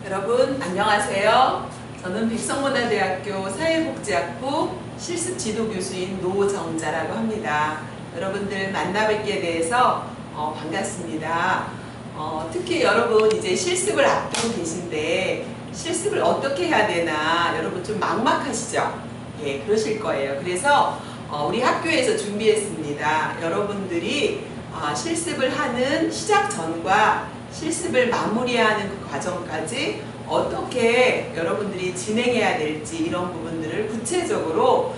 여러분 안녕하세요. 저는 백성문화대학교 사회복지학부 실습지도교수인 노정자라고 합니다. 여러분들 만나뵙게 돼서 반갑습니다. 특히 여러분 이제 실습을 앞두고 계신데 실습을 어떻게 해야 되나 여러분 좀 막막하시죠? 예, 그러실 거예요. 그래서 우리 학교에서 준비했습니다. 여러분들이 실습을 하는 시작 전과 실습을 마무리하는 그 과정까지 어떻게 여러분들이 진행해야 될지 이런 부분들을 구체적으로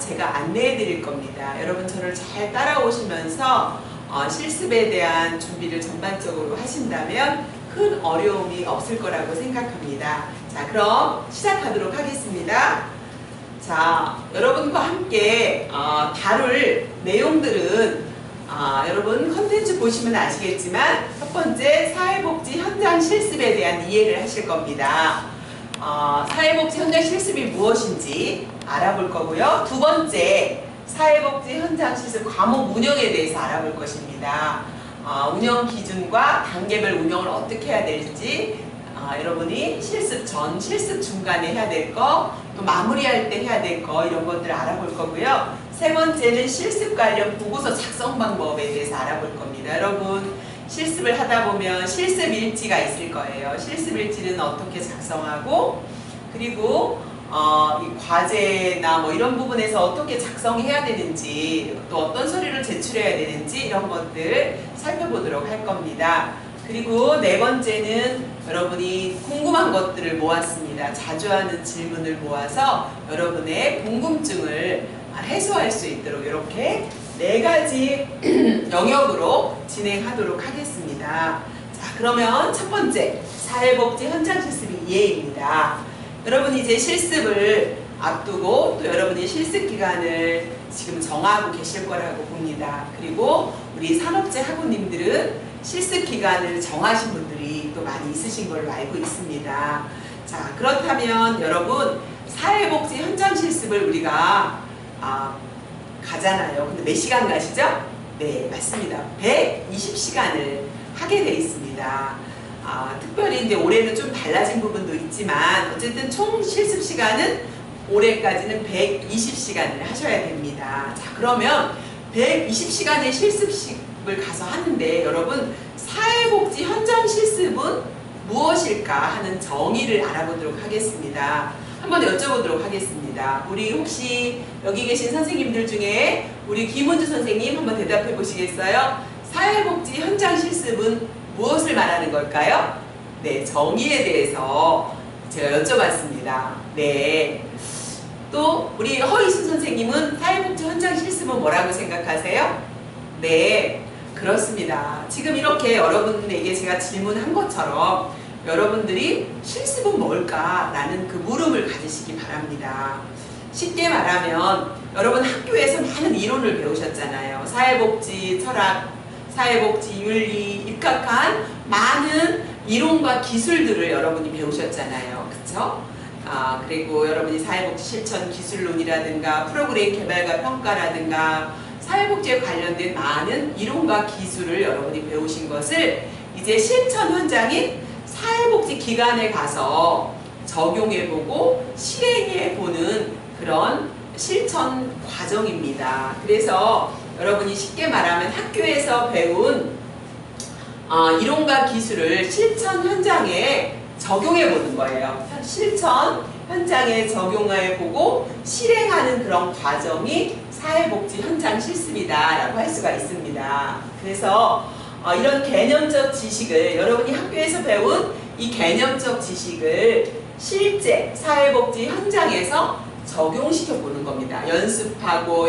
제가 안내해 드릴 겁니다. 여러분 저를 잘 따라오시면서 실습에 대한 준비를 전반적으로 하신다면 큰 어려움이 없을 거라고 생각합니다. 자, 그럼 시작하도록 하겠습니다. 자, 여러분과 함께 다룰 내용들은 여러분 컨텐츠 보시면 아시겠지만 첫 번째 사회복지 현장 실습에 대한 이해를 하실 겁니다. 사회복지 현장 실습이 무엇인지 알아볼 거고요. 두 번째 사회복지 현장 실습 과목 운영에 대해서 알아볼 것입니다. 운영 기준과 단계별 운영을 어떻게 해야 될지 여러분이 실습 전, 실습 중간에 해야 될 거, 또 마무리할 때 해야 될 거 이런 것들을 알아볼 거고요. 세 번째는 실습 관련 보고서 작성 방법에 대해서 알아볼 겁니다. 여러분 실습을 하다 보면 실습 일지가 있을 거예요. 실습 일지는 어떻게 작성하고 그리고 이 과제나 뭐 이런 부분에서 어떻게 작성해야 되는지 또 어떤 서류를 제출해야 되는지 이런 것들 살펴보도록 할 겁니다. 그리고 네 번째는 여러분이 궁금한 것들을 모았습니다. 자주 하는 질문을 모아서 여러분의 궁금증을 해소할 수 있도록 이렇게 네 가지 영역으로 진행하도록 하겠습니다. 자, 그러면 첫 번째 사회복지 현장 실습 이해입니다. 여러분이 이제 실습을 앞두고 또 여러분이 실습 기간을 지금 정하고 계실 거라고 봅니다. 그리고 우리 산업재 학우님들은 실습 기간을 정하신 분들이 또 많이 있으신 걸로 알고 있습니다. 자, 그렇다면 여러분 사회복지 현장 실습을 우리가 가잖아요. 근데 몇 시간 가시죠? 네, 맞습니다. 120시간을 하게 돼 있습니다. 특별히 이제 올해는 좀 달라진 부분도 있지만 어쨌든 총 실습 시간은 올해까지는 120시간을 하셔야 됩니다. 자, 그러면 120시간의 실습을 가서 하는데 여러분 사회복지 현장 실습은 무엇일까 하는 정의를 알아보도록 하겠습니다. 한번 여쭤보도록 하겠습니다. 우리 혹시 여기 계신 선생님들 중에 우리 김은주 선생님 한번 대답해 보시겠어요? 사회복지 현장 실습은 무엇을 말하는 걸까요? 네, 정의에 대해서 제가 여쭤봤습니다. 네. 또 우리 허이순 선생님은 사회복지 현장 실습은 뭐라고 생각하세요? 네, 그렇습니다. 지금 이렇게 여러분에게 제가 질문한 것처럼 여러분들이 실습은 뭘까? 라는 그 물음을 가지시기 바랍니다. 쉽게 말하면 여러분 학교에서 많은 이론을 배우셨잖아요. 사회복지 철학, 사회복지 윤리, 입각한 많은 이론과 기술들을 여러분이 배우셨잖아요. 그쵸? 그리고 여러분이 사회복지 실천 기술론이라든가 프로그램 개발과 평가라든가 사회복지에 관련된 많은 이론과 기술을 여러분이 배우신 것을 이제 실천 현장인 사회복지 기관에 가서 적용해보고 실행해보는 그런 실천 과정입니다. 그래서 여러분이 쉽게 말하면 학교에서 배운 이론과 기술을 실천 현장에 적용해보는 거예요. 실천 현장에 적용해보고 실행하는 그런 과정이 사회복지 현장 실습이다 라고 할 수가 있습니다. 그래서 이런 개념적 지식을 여러분이 학교에서 배운 이 개념적 지식을 실제 사회복지 현장에서 적용시켜 보는 겁니다. 연습하고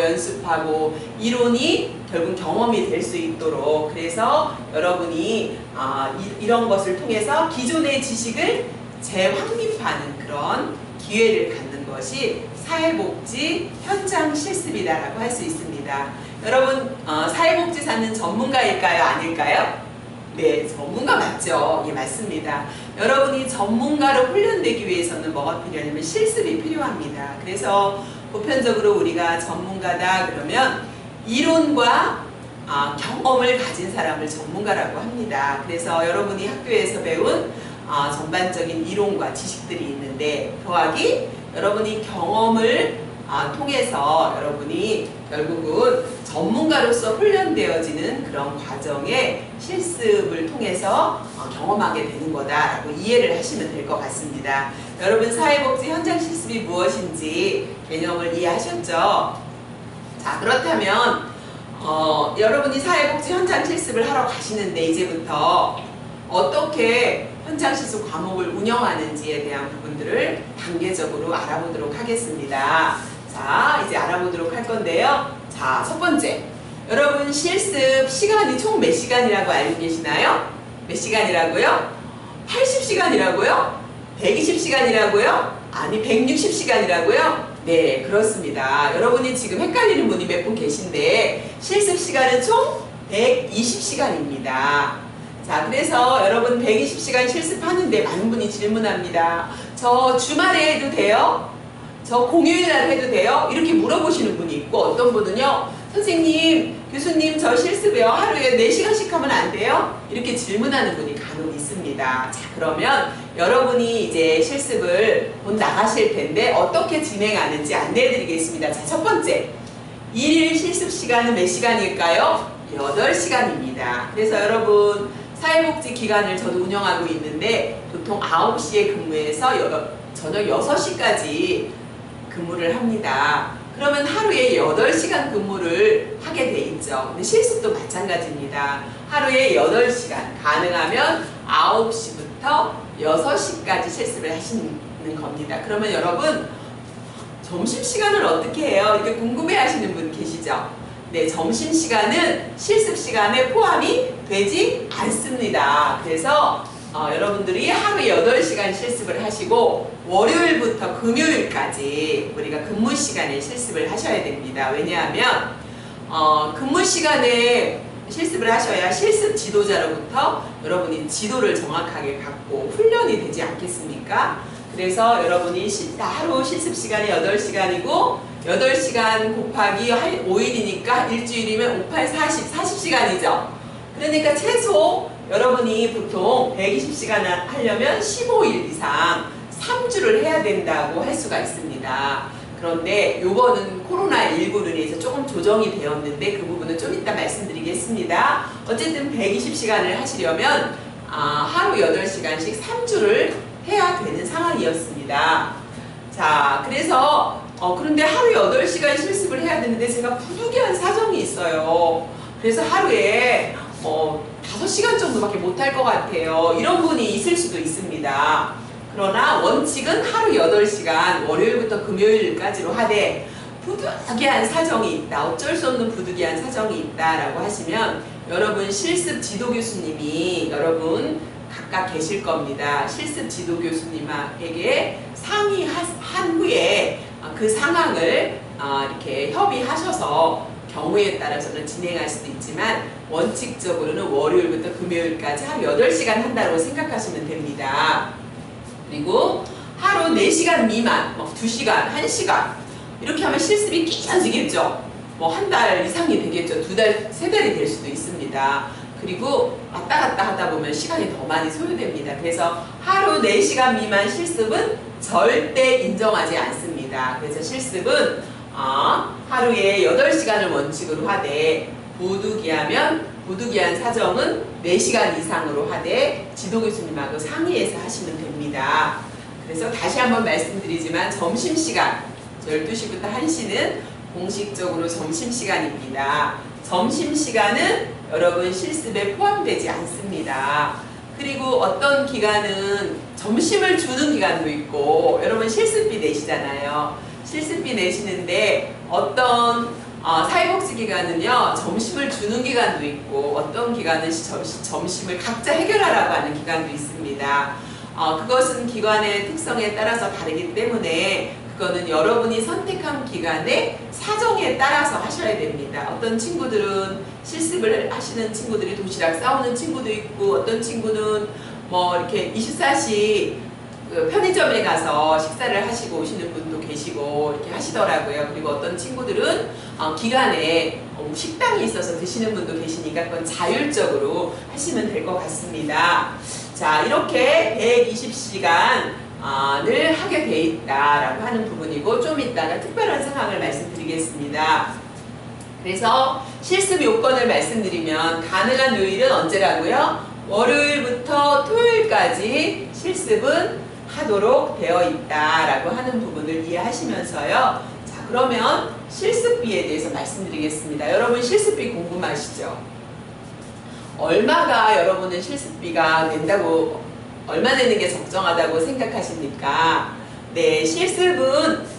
이론이 결국 경험이 될 수 있도록 그래서 여러분이 이런 것을 통해서 기존의 지식을 재확립하는 그런 기회를 갖는 것이 사회복지 현장 실습이다라고 할 수 있습니다. 여러분 사회복지사는 전문가일까요? 아닐까요? 네, 전문가 맞죠? 예, 맞습니다. 여러분이 전문가로 훈련되기 위해서는 뭐가 필요하냐면 실습이 필요합니다. 그래서 보편적으로 우리가 전문가다 그러면 이론과 경험을 가진 사람을 전문가라고 합니다. 그래서 여러분이 학교에서 배운 전반적인 이론과 지식들이 있는데 더하기 여러분이 경험을 통해서 여러분이 결국은 전문가로서 훈련되어지는 그런 과정의 실습을 통해서 경험하게 되는 거다라고 이해를 하시면 될 것 같습니다. 여러분 사회복지 현장 실습이 무엇인지 개념을 이해하셨죠? 자, 그렇다면 여러분이 사회복지 현장 실습을 하러 가시는데 이제부터 어떻게 현장 실습 과목을 운영하는지에 대한 부분들을 단계적으로 알아보도록 하겠습니다. 자, 이제 알아보도록 할 건데요. 자, 첫 번째. 여러분 실습 시간이 총 몇 시간이라고 알고 계시나요? 몇 시간이라고요? 80시간이라고요? 120시간이라고요? 아니 160시간이라고요? 네, 그렇습니다. 여러분이 지금 헷갈리는 분이 몇 분 계신데 실습 시간은 총 120시간입니다. 자, 그래서 여러분 120시간 실습하는데 많은 분이 질문합니다. 저 주말에 해도 돼요? 저 공휴일날 해도 돼요? 이렇게 물어보시는 분이 있고 어떤 분은요. 선생님, 교수님 저 실습이요. 하루에 4시간씩 하면 안 돼요? 이렇게 질문하는 분이 간혹 있습니다. 자, 그러면 여러분이 이제 실습을 곧 나가실 텐데 어떻게 진행하는지 안내해 드리겠습니다. 자, 첫 번째. 일일 실습 시간은 몇 시간일까요? 8시간입니다. 그래서 여러분 사회복지 기관을 저도 운영하고 있는데 보통 9시에 근무해서 저녁 6시까지 근무를 합니다. 그러면 하루에 8시간 근무를 하게 돼 있죠. 근데 실습도 마찬가지입니다. 하루에 8시간, 가능하면 9시부터 6시까지 실습을 하시는 겁니다. 그러면 여러분 점심시간을 어떻게 해요? 이렇게 궁금해 하시는 분 계시죠? 네, 점심시간은 실습시간에 포함이 되지 않습니다. 그래서 여러분들이 하루 8시간 실습을 하시고 월요일부터 금요일까지 우리가 근무시간에 실습을 하셔야 됩니다. 왜냐하면 근무시간에 실습을 하셔야 실습 지도자로부터 여러분이 지도를 정확하게 받고 훈련이 되지 않겠습니까? 그래서 여러분이 하루 실습시간이 8시간이고 8시간 곱하기 5일이니까 일주일이면 5, 8, 40시간이죠. 그러니까 최소 여러분이 보통 120시간 하려면 15일 이상 3주를 해야 된다고 할 수가 있습니다. 그런데 요거는 코로나19로 인해서 조금 조정이 되었는데 그 부분은 좀 이따 말씀드리겠습니다. 어쨌든 120시간을 하시려면 하루 8시간씩 3주를 해야 되는 상황이었습니다. 자, 그래서 그런데 하루 8시간 실습을 해야 되는데 제가 부득이한 사정이 있어요. 그래서 하루에 5시간 정도밖에 못할 것 같아요. 이런 분이 있을 수도 있습니다. 그러나 원칙은 하루 8시간 월요일부터 금요일까지로 하되 부득이한 사정이 있다. 어쩔 수 없는 부득이한 사정이 있다라고 하시면 여러분 실습 지도 교수님이 여러분 각각 계실 겁니다. 실습 지도 교수님에게 상의한 후에 그 상황을 이렇게 협의하셔서 경우에 따라서는 진행할 수도 있지만 원칙적으로는 월요일부터 금요일까지 하루 8시간 한다고 생각하시면 됩니다. 그리고 하루 4시간 미만, 2시간, 1시간 이렇게 하면 실습이 끼쳐지겠죠. 한 달 이상이 되겠죠. 2달, 3달이 될 수도 있습니다. 그리고 왔다 갔다 하다 보면 시간이 더 많이 소요됩니다. 그래서 하루 4시간 미만 실습은 절대 인정하지 않습니다. 그래서 실습은 하루에 8시간을 원칙으로 하되 부득이한 사정은 4시간 이상으로 하되 지도교수님하고 상의해서 하시면 됩니다. 그래서 다시 한번 말씀드리지만 점심시간 12시부터 1시는 공식적으로 점심시간입니다. 점심시간은 여러분 실습에 포함되지 않습니다. 그리고 어떤 기간은 점심을 주는 기간도 있고 여러분 실습비 내시잖아요. 실습비 내시는데 어떤 사회복지 기관은요 점심을 주는 기관도 있고 어떤 기관은 점심을 각자 해결하라고 하는 기관도 있습니다. 그것은 기관의 특성에 따라서 다르기 때문에 그거는 여러분이 선택한 기관의 사정에 따라서 하셔야 됩니다. 어떤 친구들은 실습을 하시는 친구들이 도시락 싸우는 친구도 있고 어떤 친구는 이렇게 24시 편의점에 가서 식사를 하시고 오시는 분도 계시고 이렇게 하시더라고요. 그리고 어떤 친구들은 기간에 식당이 있어서 드시는 분도 계시니까 그건 자율적으로 하시면 될 것 같습니다. 자, 이렇게 120시간을 하게 돼 있다라고 하는 부분이고, 좀 이따가 특별한 상황을 말씀드리겠습니다. 그래서 실습 요건을 말씀드리면 가능한 요일은 언제라고요? 월요일부터 토요일까지 실습은 하도록 되어 있다라고 하는 부분을 이해하시면서요. 자, 그러면 실습비에 대해서 말씀드리겠습니다. 여러분 실습비 궁금하시죠? 얼마가 여러분은 실습비가 낸다고, 얼마 내는 게 적정하다고 생각하십니까? 네,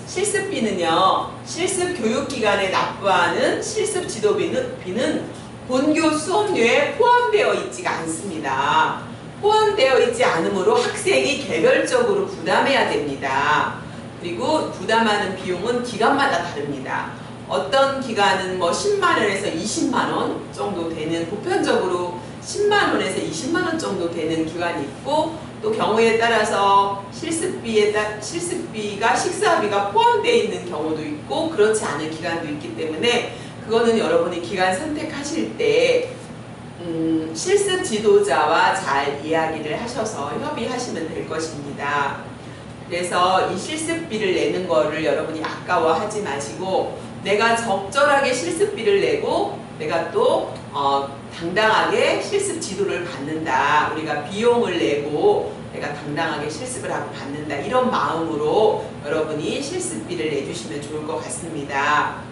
실습비는요, 실습 교육기간에 납부하는 실습 지도비는 본교 수업료에 포함되어 있지가 않습니다. 포함되어 있지 않으므로 학생이 개별적으로 부담해야 됩니다. 그리고 부담하는 비용은 기간마다 다릅니다. 어떤 기간은 뭐 10만원에서 20만원 정도 되는, 보편적으로 10만원에서 20만원 정도 되는 기간이 있고, 또 경우에 따라서 실습비가 식사비가 포함되어 있는 경우도 있고, 그렇지 않은 기간도 있기 때문에 그거는 여러분이 기간 선택하실 때 실습 지도자와 잘 이야기를 하셔서 협의하시면 될 것입니다. 그래서 이 실습비를 내는 거를 여러분이 아까워하지 마시고, 내가 적절하게 실습비를 내고 내가 또 당당하게 실습 지도를 받는다, 우리가 비용을 내고 내가 당당하게 실습을 하고 받는다, 이런 마음으로 여러분이 실습비를 내주시면 좋을 것 같습니다.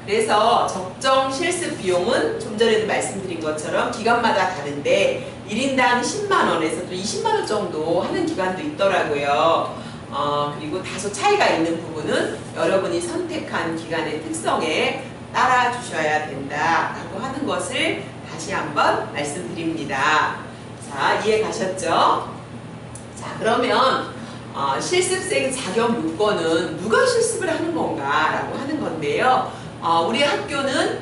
그래서 적정 실습 비용은 좀 전에도 말씀드린 것처럼 기간마다 다른데 1인당 10만원에서 또 20만원 정도 하는 기간도 있더라고요. 그리고 다소 차이가 있는 부분은 여러분이 선택한 기간의 특성에 따라 주셔야 된다라고 하는 것을 다시 한번 말씀드립니다. 자, 이해 가셨죠? 자, 그러면 실습생 자격 요건은 누가 실습을 하는 건가 라고 하는 건데요. 우리 학교는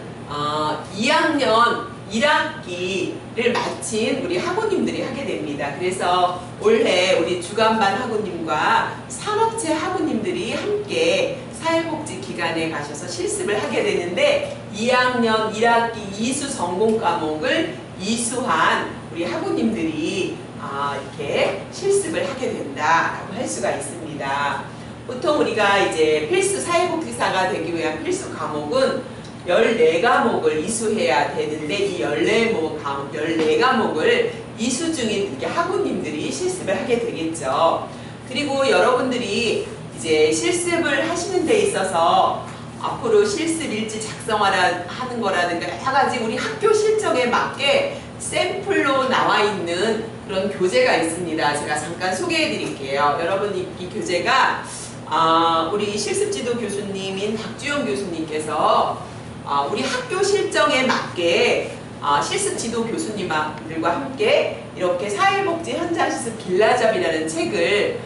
2학년 1학기를 마친 우리 학우님들이 하게 됩니다. 그래서 올해 우리 주간반 학우님과 산업체 학우님들이 함께 사회복지 기관에 가셔서 실습을 하게 되는데, 2학년 1학기 이수 전공 과목을 이수한 우리 학우님들이 이렇게 실습을 하게 된다라고 할 수가 있습니다. 보통 우리가 이제 필수 사회복지사가 되기 위한 필수 과목은 14과목을 이수해야 되는데, 이 14과목을 이수 중인 이렇게 학우님들이 실습을 하게 되겠죠. 그리고 여러분들이 이제 실습을 하시는 데 있어서 앞으로 실습 일지 작성하는 거라든가 여러 가지 우리 학교 실정에 맞게 샘플로 나와 있는 그런 교재가 있습니다. 제가 잠깐 소개해 드릴게요. 여러분, 이 교재가 우리 실습지도 교수님인 박주영 교수님께서 우리 학교 실정에 맞게 실습지도 교수님들과 함께 이렇게 사회복지 현장실습 길라잡이라는 책을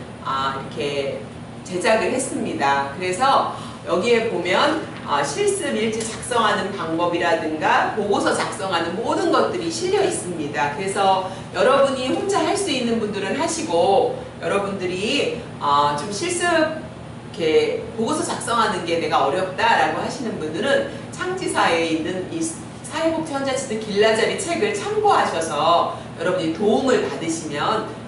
이렇게 제작을 했습니다. 그래서 여기에 보면 실습 일지 작성하는 방법이라든가 보고서 작성하는 모든 것들이 실려 있습니다. 그래서 여러분이 혼자 할 수 있는 분들은 하시고, 여러분들이 좀 실습 이렇게 보고서 작성하는 게 내가 어렵다라고 하시는 분들은 창지사에 있는 이 사회복지 현장실습 길라잡이 책을 참고하셔서 여러분이 도움을 받으시면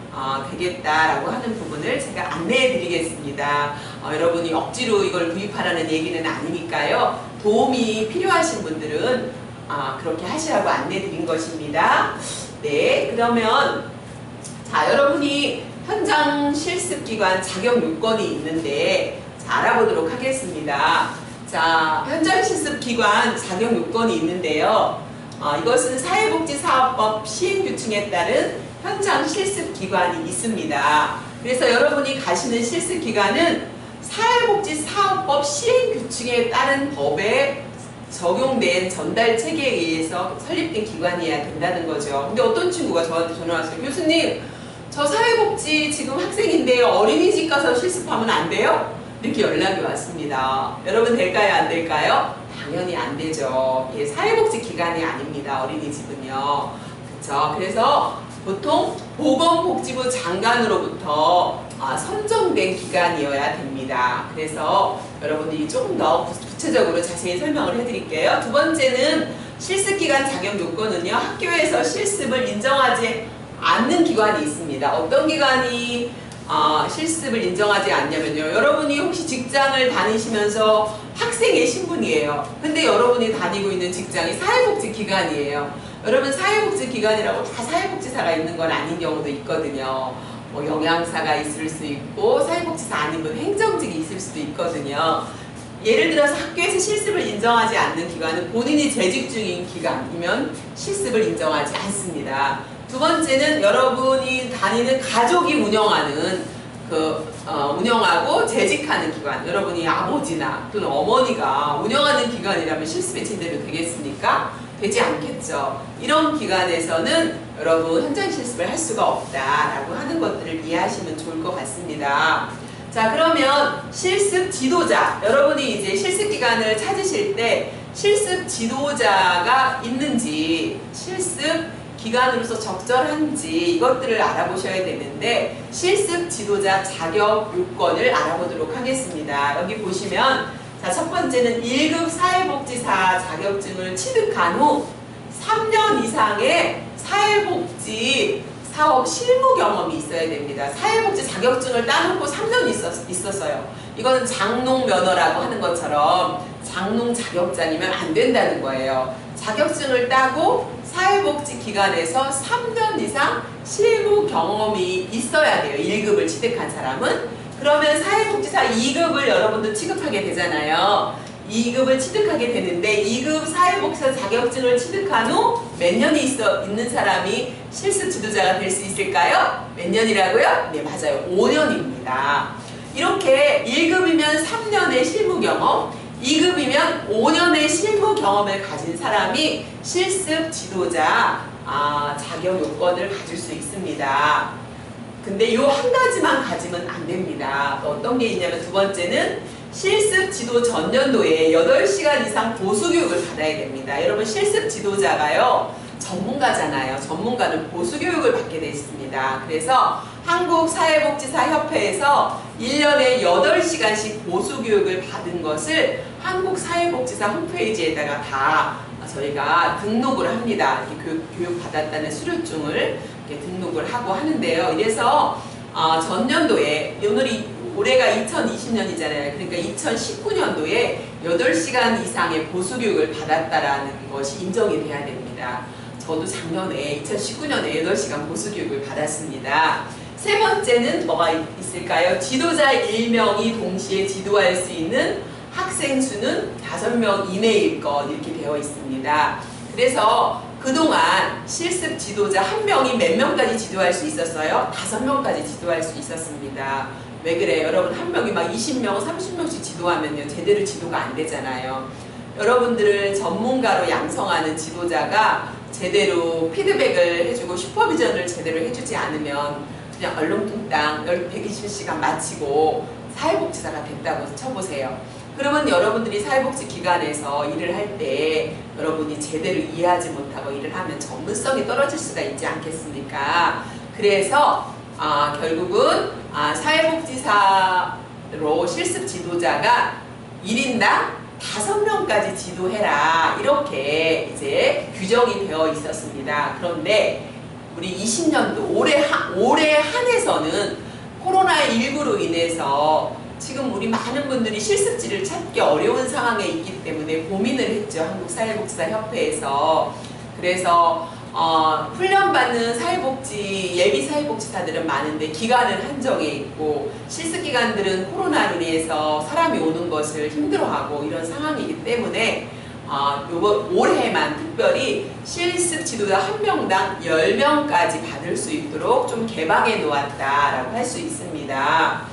되겠다라고 하는 부분을 제가 안내해 드리겠습니다. 여러분이 억지로 이걸 구입하라는 얘기는 아니니까요. 도움이 필요하신 분들은 그렇게 하시라고 안내 드린 것입니다. 네, 그러면 자, 여러분이 현장 실습기관 자격 요건이 있는데, 자, 알아보도록 하겠습니다. 자, 현장 실습기관 자격 요건이 있는데요. 이것은 사회복지사업법 시행규칙에 따른 현장 실습기관이 있습니다. 그래서 여러분이 가시는 실습기관은 사회복지사업법 시행규칙에 따른 법에 적용된 전달체계에 의해서 설립된 기관이어야 된다는 거죠. 근데 어떤 친구가 저한테 전화 왔어요. 교수님, 저 사회복지 지금 학생인데요, 어린이집 가서 실습하면 안 돼요? 이렇게 연락이 왔습니다. 여러분, 될까요? 안 될까요? 당연히 안 되죠. 예, 사회복지 기관이 아닙니다. 어린이집은요. 그렇죠? 그래서 보통 보건복지부 장관으로부터 선정된 기관이어야 됩니다. 그래서 여러분들이 조금 더 구체적으로 자세히 설명을 해드릴게요. 두 번째는 실습기관 자격 요건은요, 학교에서 실습을 인정하지 않는 기관이 있습니다. 어떤 기관이 실습을 인정하지 않냐면요. 여러분이 혹시 직장을 다니시면서 학생의 신분이에요. 근데 여러분이 다니고 있는 직장이 사회복지기관이에요. 여러분 사회복지기관이라고 다 사회복지사가 있는 건 아닌 경우도 있거든요. 뭐 영양사가 있을 수 있고 사회복지사 아니면 행정직이 있을 수도 있거든요. 예를 들어서 학교에서 실습을 인정하지 않는 기관은 본인이 재직 중인 기관이면 실습을 인정하지 않습니다. 두 번째는 여러분이 다니는 가족이 운영하는 운영하고 재직하는 기관, 여러분이 아버지나 또는 어머니가 운영하는 기관이라면 실습에 제대로 되겠습니까? 되지 않겠죠. 이런 기관에서는 여러분 현장 실습을 할 수가 없다라고 하는 것들을 이해하시면 좋을 것 같습니다. 자, 그러면 실습 지도자, 여러분이 이제 실습 기관을 찾으실 때 실습 지도자가 있는지, 실습 기관으로서 적절한지 이것들을 알아보셔야 되는데, 실습 지도자 자격 요건을 알아보도록 하겠습니다. 여기 보시면 자, 첫 번째는 1급 사회복지사 자격증을 취득한 후 3년 이상의 사회복지 사업 실무 경험이 있어야 됩니다. 사회복지 자격증을 따놓고 3년 있었어요. 이거는 장농 면허라고 하는 것처럼 장농 자격자이면 안 된다는 거예요. 자격증을 따고 사회복지 기관에서 3년 이상 실무 경험이 있어야 돼요. 1급을 취득한 사람은. 그러면 사회복지사 2급을 여러분도 취급하게 되잖아요. 2급을 취득하게 되는데 2급 사회복지사 자격증을 취득한 후 몇 년이 있는 사람이 실습 지도자가 될 수 있을까요? 몇 년이라고요? 네, 맞아요. 5년입니다. 이렇게 1급이면 3년의 실무 경험, 2급이면 5년의 실무 경험을 가진 사람이 실습 지도자 자격 요건을 가질 수 있습니다. 근데 이 한 가지만 가지면 안 됩니다. 어떤 게 있냐면 두 번째는 실습 지도 전년도에 8시간 이상 보수교육을 받아야 됩니다. 여러분 실습 지도자가요 전문가잖아요. 전문가는 보수교육을 받게 되어 있습니다. 그래서 한국사회복지사협회에서 1년에 8시간씩 보수교육을 받은 것을 한국사회복지사 홈페이지에다가 다 저희가 등록을 합니다. 이렇게 교육 받았다는 수료증을 이렇게 등록을 하고 하는데요. 이래서 전년도에 올해가 2020년이잖아요. 그러니까 2019년도에 8시간 이상의 보수교육을 받았다라는 것이 인정이 돼야 됩니다. 저도 작년에 2019년에 8시간 보수교육을 받았습니다. 세 번째는 뭐가 있을까요? 지도자 1명이 동시에 지도할 수 있는 학생 수는 5명 이내일 것 이렇게 되어 있습니다. 그래서 그동안 실습 지도자 1명이 몇 명까지 지도할 수 있었어요? 5명까지 지도할 수 있었습니다. 왜 그래요? 여러분 1명이 막 20명, 30명씩 지도하면요 제대로 지도가 안 되잖아요. 여러분들을 전문가로 양성하는 지도자가 제대로 피드백을 해주고 슈퍼비전을 제대로 해주지 않으면 그냥 얼렁뚱땅 120시간 마치고 사회복지사가 됐다고 쳐보세요. 그러면 여러분들이 사회복지기관에서 일을 할 때 여러분이 제대로 이해하지 못하고 일을 하면 전문성이 떨어질 수가 있지 않겠습니까? 그래서 결국은 사회복지사로 실습 지도자가 1인당 5명까지 지도해라 이렇게 이제 규정이 되어 있었습니다. 그런데 우리 20년도 올해 한해서는 코로나19로 인해서 지금 우리 많은 분들이 실습지를 찾기 어려운 상황에 있기 때문에 고민을 했죠. 한국사회복지사협회에서. 그래서 훈련받는 예비 사회복지사들은 많은데 기간은 한정해 있고 실습기관들은 코로나로 인해서 사람이 오는 것을 힘들어하고 이런 상황이기 때문에 올해만 특별히 실습 지도자 1명당 10명까지 받을 수 있도록 좀 개방해 놓았다라고 할 수 있습니다.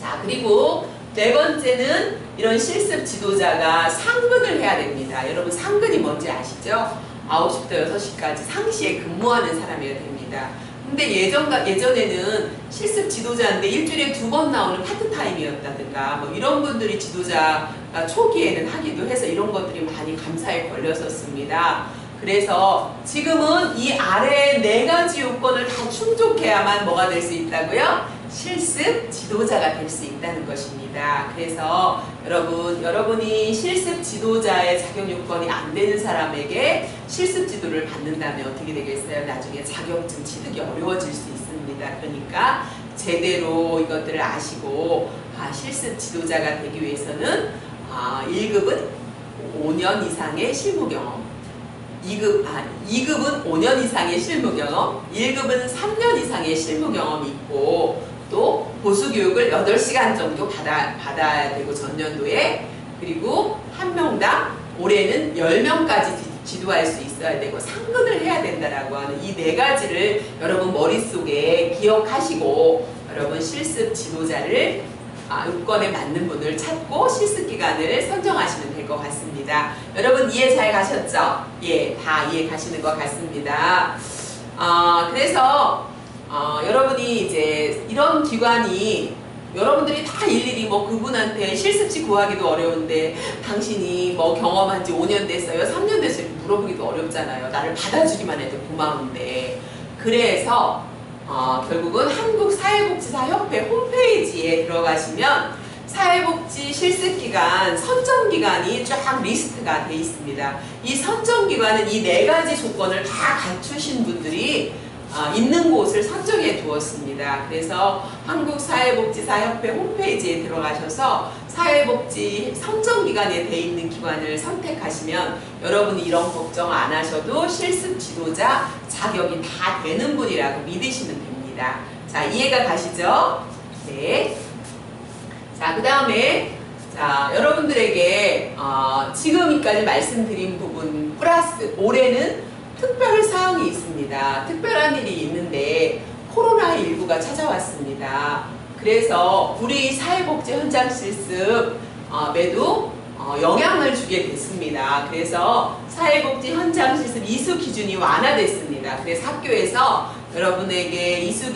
자, 그리고 네 번째는 이런 실습 지도자가 상근을 해야 됩니다. 여러분 상근이 뭔지 아시죠? 9시부터 6시까지 상시에 근무하는 사람이어야 됩니다. 근데 예전에는 실습 지도자인데 일주일에 2번 나오는 파트타임이었다든가 뭐 이런 분들이 지도자가 초기에는 하기도 해서 이런 것들이 많이 감사에 걸렸었습니다. 그래서 지금은 이 아래 4가지 요건을 다 충족해야만 뭐가 될 수 있다고요? 실습 지도자가 될 수 있다는 것입니다. 그래서 여러분이 실습 지도자의 자격 요건이 안 되는 사람에게 실습 지도를 받는다면 어떻게 되겠어요? 나중에 자격증 취득이 어려워질 수 있습니다. 그러니까 제대로 이것들을 아시고 실습 지도자가 되기 위해서는 1급은 5년 이상의 실무 경험, 2급은 5년 이상의 실무 경험, 1급은 3년 이상의 실무 경험이 있고, 또 보수교육을 8시간 정도 받아야 되고 전년도에, 그리고 한 명당 올해는 10명까지 지도할 수 있어야 되고 상근을 해야 된다라고 하는 이 4가지를 여러분 머릿속에 기억하시고 여러분 실습 지도자를 요건에 맞는 분을 찾고 실습 기간을 선정하시면 될 것 같습니다. 여러분 이해 잘 가셨죠? 예, 다 이해 가시는 것 같습니다. 그래서 여러분이 이제 이런 기관이 여러분들이 다 일일이 뭐 그분한테 실습지 구하기도 어려운데 당신이 뭐 경험한 지 5년 됐어요? 3년 됐어요? 물어보기도 어렵잖아요. 나를 받아주기만 해도 고마운데. 그래서 결국은 한국사회복지사협회 홈페이지에 들어가시면 사회복지 실습기간 선정기간이 쫙 리스트가 되어 있습니다. 이 선정기간은 이 4가지 조건을 다 갖추신 분들이 있는 곳을 선정해 두었습니다. 그래서 한국사회복지사협회 홈페이지에 들어가셔서 사회복지 선정기간에 되어 있는 기관을 선택하시면 여러분이 이런 걱정 안 하셔도 실습 지도자 자격이 다 되는 분이라고 믿으시면 됩니다. 자, 이해가 가시죠? 네. 자, 그 다음에 여러분들에게 지금까지 말씀드린 부분 플러스 올해는 특별 사항이 있습니다. 특별한 일이 있는데 코로나19가 찾아왔습니다. 그래서 우리 사회복지 현장 실습에도 영향을 주게 됐습니다. 그래서 사회복지 현장 실습 이수 기준이 완화됐습니다. 그래서 학교에서 여러분에게 이수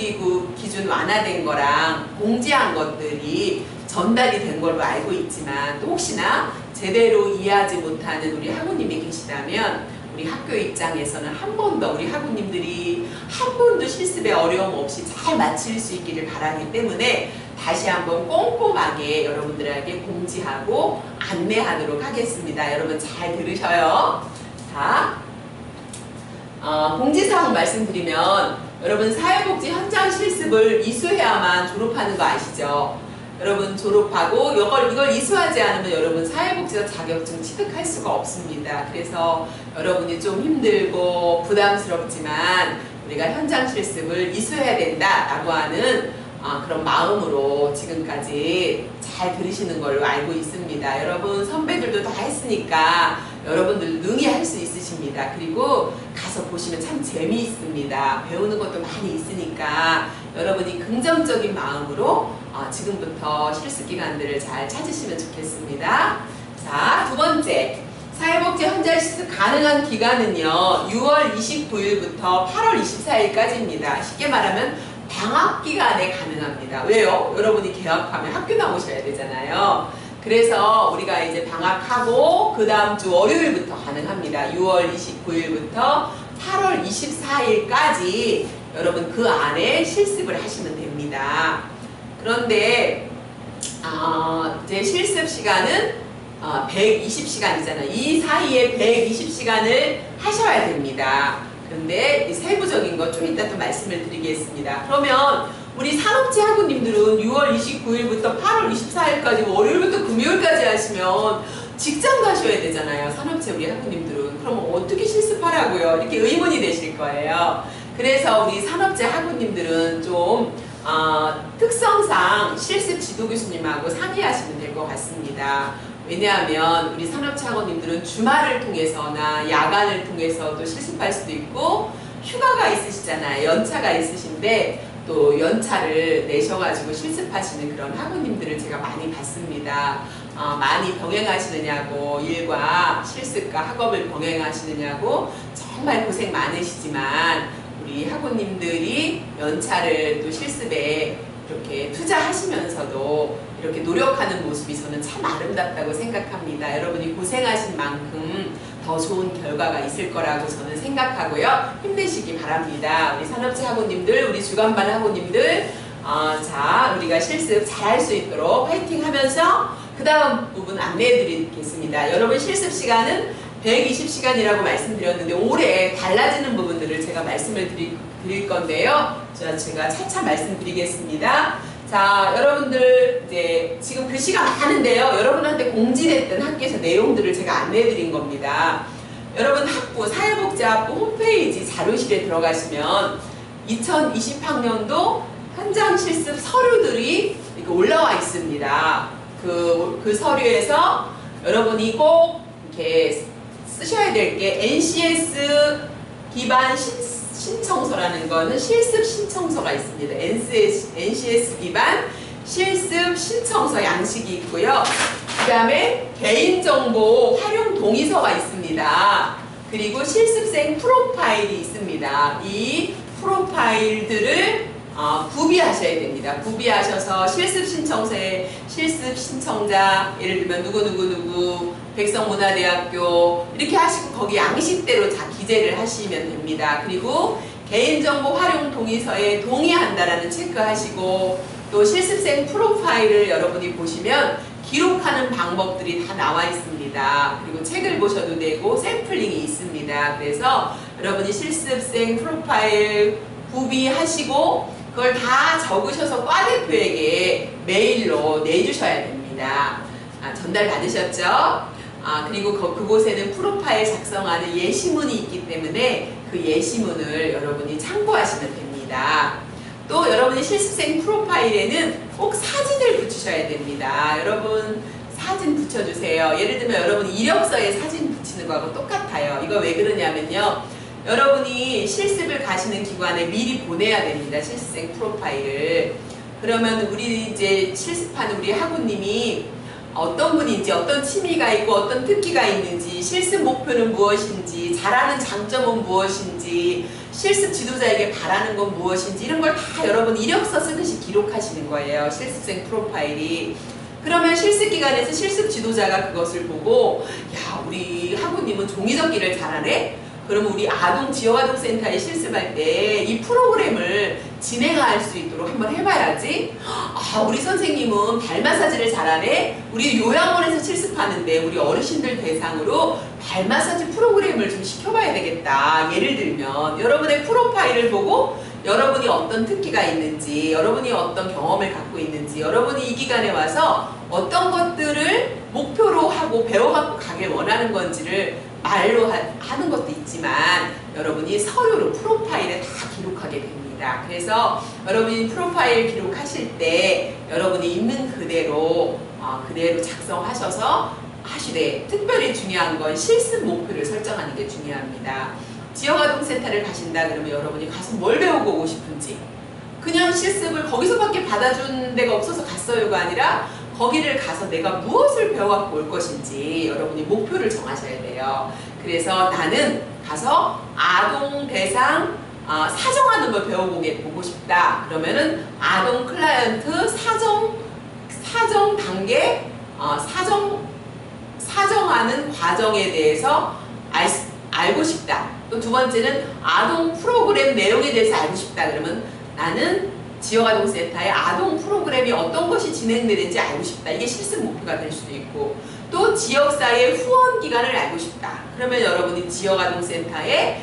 기준 완화된 거랑 공지한 것들이 전달이 된 걸로 알고 있지만 또 혹시나 제대로 이해하지 못하는 우리 학우님이 계시다면 우리 학교 입장에서는 한 번 더 우리 학우님들이 한 번도 실습에 어려움 없이 잘 마칠 수 있기를 바라기 때문에 다시 한번 꼼꼼하게 여러분들에게 공지하고 안내하도록 하겠습니다. 여러분 잘 들으셔요. 자, 공지사항 말씀드리면 여러분 사회복지 현장 실습을 이수해야만 졸업하는 거 아시죠? 여러분 졸업하고 이걸 이수하지 않으면 여러분 사회복지사 자격증 취득할 수가 없습니다. 그래서 여러분이 좀 힘들고 부담스럽지만 우리가 현장 실습을 이수해야 된다라고 하는 그런 마음으로 지금까지 잘 들으시는 걸로 알고 있습니다. 여러분 선배들도 다 했으니까 여러분들 능히 할 수 있으십니다. 그리고 가서 보시면 참 재미있습니다. 배우는 것도 많이 있으니까 여러분이 긍정적인 마음으로 지금부터 실습 기간들을 잘 찾으시면 좋겠습니다. 자, 두 번째 사회복지 현장 실습 가능한 기간은요 6월 29일부터 8월 24일까지입니다. 쉽게 말하면 방학 기간에 가능합니다. 왜요? 여러분이 개학하면 학교 나오셔야 되잖아요. 그래서 우리가 이제 방학하고 그 다음 주 월요일부터 가능합니다. 6월 29일부터 8월 24일까지 여러분 그 안에 실습을 하시면 됩니다. 그런데 이제 실습 시간은 120시간이잖아요. 이 사이에 120시간을 하셔야 됩니다. 근데 세부적인 거 좀 이따 또 말씀을 드리겠습니다. 그러면 우리 산업체 학우님들은 6월 29일부터 8월 24일까지 월요일부터 금요일까지 하시면 직장 가셔야 되잖아요. 산업체 우리 학우님들은. 그러면 어떻게 실습하라고요? 이렇게 의문이 되실 거예요. 그래서 우리 산업체 학우님들은 좀 특성상 실습 지도 교수님하고 상의하시면 될 것 같습니다. 왜냐하면 우리 산업체 학우님들은 주말을 통해서나 야간을 통해서도 실습할 수도 있고 휴가가 있으시잖아요. 연차가 있으신데 또 연차를 내셔가지고 실습하시는 그런 학우님들을 제가 많이 봤습니다. 많이 병행하시느냐고 일과 실습과 학업을 병행하시느냐고 정말 고생 많으시지만 우리 학우님들이 연차를 또 실습에 이렇게 투자하시면서도 이렇게 노력하는 모습이 저는 참 아름답다고 생각합니다. 여러분이 고생하신 만큼 더 좋은 결과가 있을 거라고 저는 생각하고요. 힘내시기 바랍니다. 우리 산업체 학우님들, 우리 주간반 학우님들 자, 우리가 실습 잘 할 수 있도록 파이팅 하면서 그 다음 부분 안내해 드리겠습니다. 여러분 실습 시간은 120시간이라고 말씀드렸는데 올해 달라지는 부분들을 제가 말씀을 드릴 건데요. 제가 차차 말씀드리겠습니다. 자, 여러분들 이제 지금 글씨가 많은데요. 여러분한테 공지됐던 학교에서 내용들을 제가 안내해 드린 겁니다. 여러분 학부 사회복지학부 홈페이지 자료실에 들어가시면 2020학년도 현장 실습 서류들이 이렇게 올라와 있습니다. 그 서류에서 여러분이 꼭 이렇게 쓰셔야 될 게 NCS 기반 신청서라는 거는 실습 신청서가 있습니다. NCS 기반 실습 신청서 양식이 있고요. 그 다음에 개인정보 활용 동의서가 있습니다. 그리고 실습생 프로파일이 있습니다. 이 프로파일들을 구비하셔야 됩니다. 구비하셔서 실습 신청서에 실습 신청자 예를 들면 누구 백성문화대학교 이렇게 하시고 거기 양식대로 다 기재를 하시면 됩니다. 그리고 개인정보 활용 동의서에 동의한다라는 체크하시고 또 실습생 프로파일을 여러분이 보시면 기록하는 방법들이 다 나와 있습니다. 그리고 책을 보셔도 되고 샘플링이 있습니다. 그래서 여러분이 실습생 프로파일 구비하시고 그걸 다 적으셔서 과대표에게 메일로 내주셔야 됩니다. 전달 받으셨죠? 그리고 그곳에는 프로파일 작성하는 예시문이 있기 때문에 그 예시문을 여러분이 참고하시면 됩니다. 또 여러분이 실습생 프로파일에는 꼭 사진을 붙이셔야 됩니다. 여러분 사진 붙여주세요. 예를 들면 여러분 이력서에 사진 붙이는 거하고 똑같아요. 이거 왜 그러냐면요. 여러분이 실습을 가시는 기관에 미리 보내야 됩니다. 실습생 프로파일을. 그러면 우리 이제 실습하는 우리 학우님이 어떤 분인지, 어떤 취미가 있고, 어떤 특기가 있는지, 실습 목표는 무엇인지, 잘하는 장점은 무엇인지, 실습 지도자에게 바라는 건 무엇인지, 이런 걸 다 여러분 이력서 쓰듯이 기록하시는 거예요. 실습생 프로파일이. 그러면 실습기관에서 실습 지도자가 그것을 보고, 야, 우리 학우님은 종이접기를 잘하네? 그러면 우리 지역아동센터에 실습할 때 이 프로그램을 진행할 수 있도록 한번 해봐야지. 우리 선생님은 발 마사지를 잘하네. 우리 요양원에서 실습하는데 우리 어르신들 대상으로 발 마사지 프로그램을 좀 시켜봐야 되겠다. 예를 들면 여러분의 프로파일을 보고 여러분이 어떤 특기가 있는지, 여러분이 어떤 경험을 갖고 있는지, 여러분이 이 기간에 와서 어떤 것들을 목표로 하고 배워갖고 가길 원하는 건지를 말로 하는 것도 있지만 여러분이 서류로 프로파일에 다 기록하게 됩니다. 그래서 여러분이 프로파일 기록하실 때 여러분이 있는 그대로 작성하셔서 하시되 특별히 중요한 건 실습 목표를 설정하는 게 중요합니다. 지역아동센터를 가신다 그러면 여러분이 가서 뭘 배우고 오고 싶은지 그냥 실습을 거기서밖에 받아준 데가 없어서 갔어요가 아니라 거기를 가서 내가 무엇을 배워갖고 올 것인지 여러분이 목표를 정하셔야 돼요. 그래서 나는 가서 아동 대상 사정하는 걸 배워보고 싶다. 그러면은 아동 클라이언트 사정 단계 사정하는 과정에 대해서 알고 싶다. 또 두 번째는 아동 프로그램 내용에 대해서 알고 싶다. 그러면 나는 지역아동센터의 아동 프로그램이 어떤 것이 진행되는지 알고 싶다. 이게 실습 목표가 될 수도 있고 또 지역사회 후원 기간을 알고 싶다. 그러면 여러분이 지역아동센터의